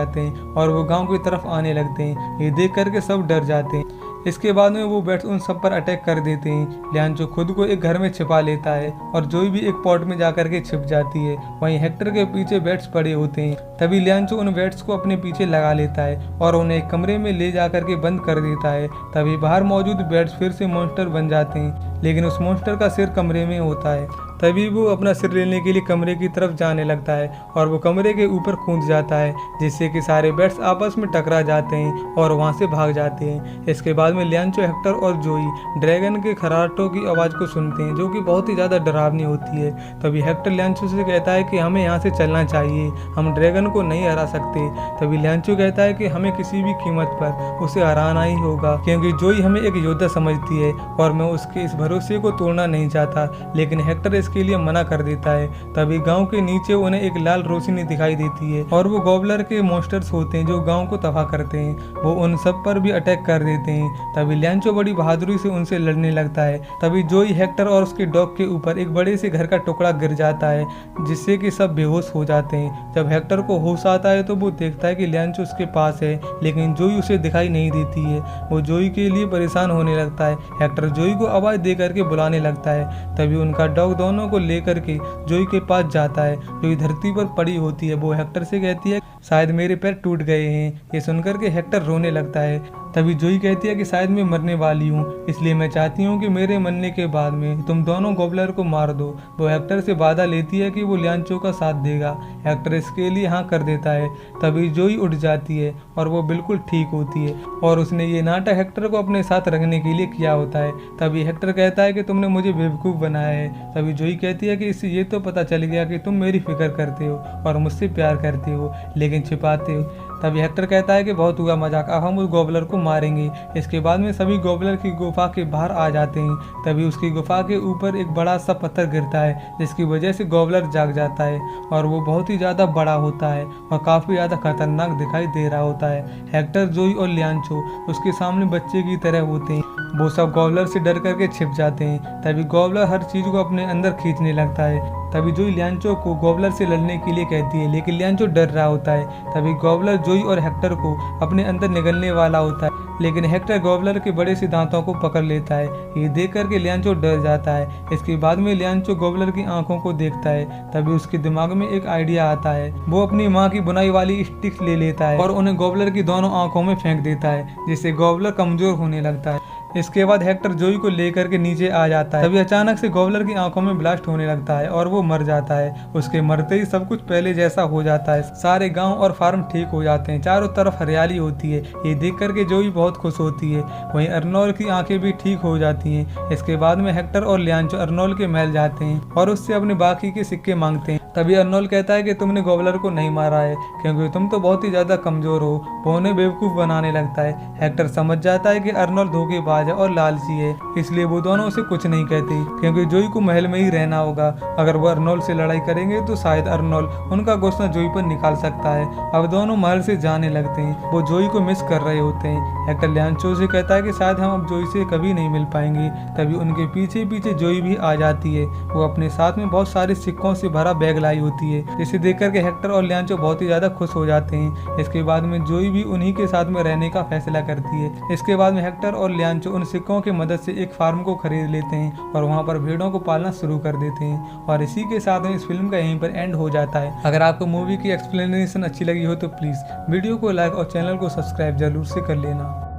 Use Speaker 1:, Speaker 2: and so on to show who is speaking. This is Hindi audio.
Speaker 1: जाते हैं और वो गांव की तरफ आने लगते हैं। ये देख करके सब डर जाते हैं। इसके बाद में वो बैट्स उन सब पर अटैक कर देते हैं। लियांचो खुद को एक घर में छिपा लेता है और जोई भी एक पॉट में जाकर के छिप जाती है। वहीं हेक्टर के पीछे बैट्स पड़े होते हैं। तभी लियांचो उन बैट्स को अपने पीछे लगा लेता है और उन्हें एक कमरे में ले जाकर के बंद कर देता है। तभी बाहर मौजूद बैट्स फिर से मॉन्स्टर बन जाते हैं, लेकिन उस मॉन्स्टर का सिर कमरे में होता है। तभी वो अपना सिर लेने के लिए कमरे की तरफ जाने लगता है और वो कमरे के ऊपर कूद जाता है, जिससे कि सारे बैट्स आपस में टकरा जाते हैं और वहां से भाग जाते हैं। इसके बाद में लियांचो, हेक्टर और जोई ड्रैगन के खराटों की आवाज़ को सुनते हैं, जो कि बहुत ही ज़्यादा डरावनी होती है। तभी हेक्टर लियांचो से कहता है कि हमें यहाँ से चलना चाहिए, हम ड्रैगन को नहीं हरा सकते। तभी लियांचो कहता है कि हमें किसी भी कीमत पर उसे हराना ही होगा, क्योंकि जोई हमें एक योद्धा समझती है और मैं उसके इस भरोसे को तोड़ना नहीं चाहता। लेकिन हेक्टर के लिए मना कर देता है। तभी गांव के नीचे उन्हें एक लाल रोशनी दिखाई देती है और वो गॉबलर के मॉन्स्टर्स होते हैं जो गांव को तबाह करते हैं। वो उन सब पर भी अटैक कर देते हैं। तभी लियांचो बड़ी बहादुरी से उनसे लड़ने लगता है। तभी जोई, हेक्टर और उसके डॉग के ऊपर एक बड़े से घर का टुकड़ा गिर जाता है, जिससे कि सब बेहोश हो जाते हैं। जब हेक्टर को होश आता है तो वो देखता है कि लियांचो उसके पास है, लेकिन जोई उसे दिखाई नहीं देती है। वो जोई के लिए परेशान होने लगता है। हेक्टर जोई को आवाज दे करके बुलाने लगता है। तभी उनका डॉग दोनों को लेकर के जोई के पास जाता है, जो धरती पर पड़ी होती है। वो हेक्टर से कहती है शायद मेरे पैर टूट गए हैं। ये सुनकर के हेक्टर रोने लगता है। तभी जोई कहती है कि शायद मैं मरने वाली हूँ, इसलिए मैं चाहती हूँ कि मेरे मरने के बाद में तुम दोनों गॉबलर को मार दो। वो हेक्टर से वादा लेती है कि वो लियांचो का साथ देगा। हेक्टर इसके लिए हाँ कर देता है। तभी जोई उठ जाती है और वो बिल्कुल ठीक होती है और उसने ये नाटक हेक्टर को अपने साथ रखने के लिए किया होता है। तभी हेक्टर कहता है कि तुमने मुझे बेवकूफ़ बनाया है। तभी जोई कहती है कि इससे ये तो पता चल गया कि तुम मेरी फिक्र करते हो और मुझसे प्यार करते हो, लेकिन छिपाते हो। तभी हेक्टर कहता है कि बहुत हुआ मजाक, अब हम उस गॉबलर को मारेंगे। इसके बाद में सभी गॉबलर की गुफा के बाहर आ जाते हैं। तभी उसकी गुफा के ऊपर एक बड़ा सा पत्थर गिरता है, जिसकी वजह से गॉबलर जाग जाता है और वो बहुत ही ज़्यादा बड़ा होता है और काफ़ी ज़्यादा खतरनाक दिखाई दे रहा होता है। हेक्टर, जोई और लियांचो उसके सामने बच्चे की तरह होते हैं। वो सब गॉबलर से डर करके छिप जाते हैं। तभी गॉबलर हर चीज़ को अपने अंदर खींचने लगता है। तभी जोई लियांचो को गॉबलर से लड़ने के लिए कहती है, लेकिन लियांचो डर रहा होता है। तभी गॉबलर जोई और हेक्टर को अपने अंदर निगलने वाला होता है, लेकिन हेक्टर गॉबलर के बड़े से दांतों को पकड़ लेता है। ये देख करके लियांचो डर जाता है। इसके बाद में लियांचो गॉबलर की आंखों को देखता है। तभी उसके दिमाग में एक आइडिया आता है। वो अपनी माँ की बुनाई वाली स्टिक्स ले लेता है और उन्हें गॉबलर की दोनों आंखों में फेंक देता है, जिससे गॉबलर कमजोर होने लगता है। इसके बाद हेक्टर जोई को लेकर के नीचे आ जाता है। तभी अचानक से गॉबलर की आंखों में ब्लास्ट होने लगता है और वो मर जाता है। उसके मरते ही सब कुछ पहले जैसा हो जाता है। सारे गांव और फार्म ठीक हो जाते हैं। चारों तरफ हरियाली होती है। ये देख करके जोई बहुत खुश होती है। वहीं अर्नोल की आंखें भी ठीक हो जाती हैं। इसके बाद में हेक्टर और लियांचो अर्नोल के महल जाते हैं और उससे अपने बाकी के सिक्के मांगते हैं। तभी अर्नोल कहता है कि तुमने गॉबलर को नहीं मारा है, क्योंकि तुम तो बहुत ही ज्यादा कमजोर हो। वो उन्हें बेवकूफ बनाने लगता है। हेक्टर समझ जाता है कि अर्नोल धोखेबाज है और लालची है, इसलिए वो दोनों उसे कुछ नहीं कहते, क्योंकि जोई को महल में ही रहना होगा। अगर वो अर्नोल से लड़ाई करेंगे तो शायद अर्नोल उनका गुस्सा जोई पर निकाल सकता है। अब दोनों महल से जाने लगते हैं। वो जोई को मिस कर रहे होते हैं। हेक्टर लियांचो से कहता है कि शायद हम अब जोई से कभी नहीं मिल पाएंगे। तभी उनके पीछे पीछे जोई भी आ जाती है। वो अपने साथ में बहुत सारे सिक्कों से भरा बैग लाई होती है, जिसे देख करके हेक्टर और लियांचो बहुत ही ज्यादा खुश हो जाते हैं। इसके बाद में जोई भी उन्हीं के साथ में रहने का फैसला करती है। इसके बाद में हेक्टर और लियांचो उन सिक्कों की मदद से एक फार्म को खरीद लेते हैं और वहां पर भेड़ों को पालना शुरू कर देते हैं। और इसी के साथ में इस फिल्म का यहीं पर एंड हो जाता है। अगर आपको मूवी की एक्सप्लेनेशन अच्छी लगी हो तो प्लीज वीडियो को लाइक और चैनल को सब्सक्राइब जरूर से कर लेना।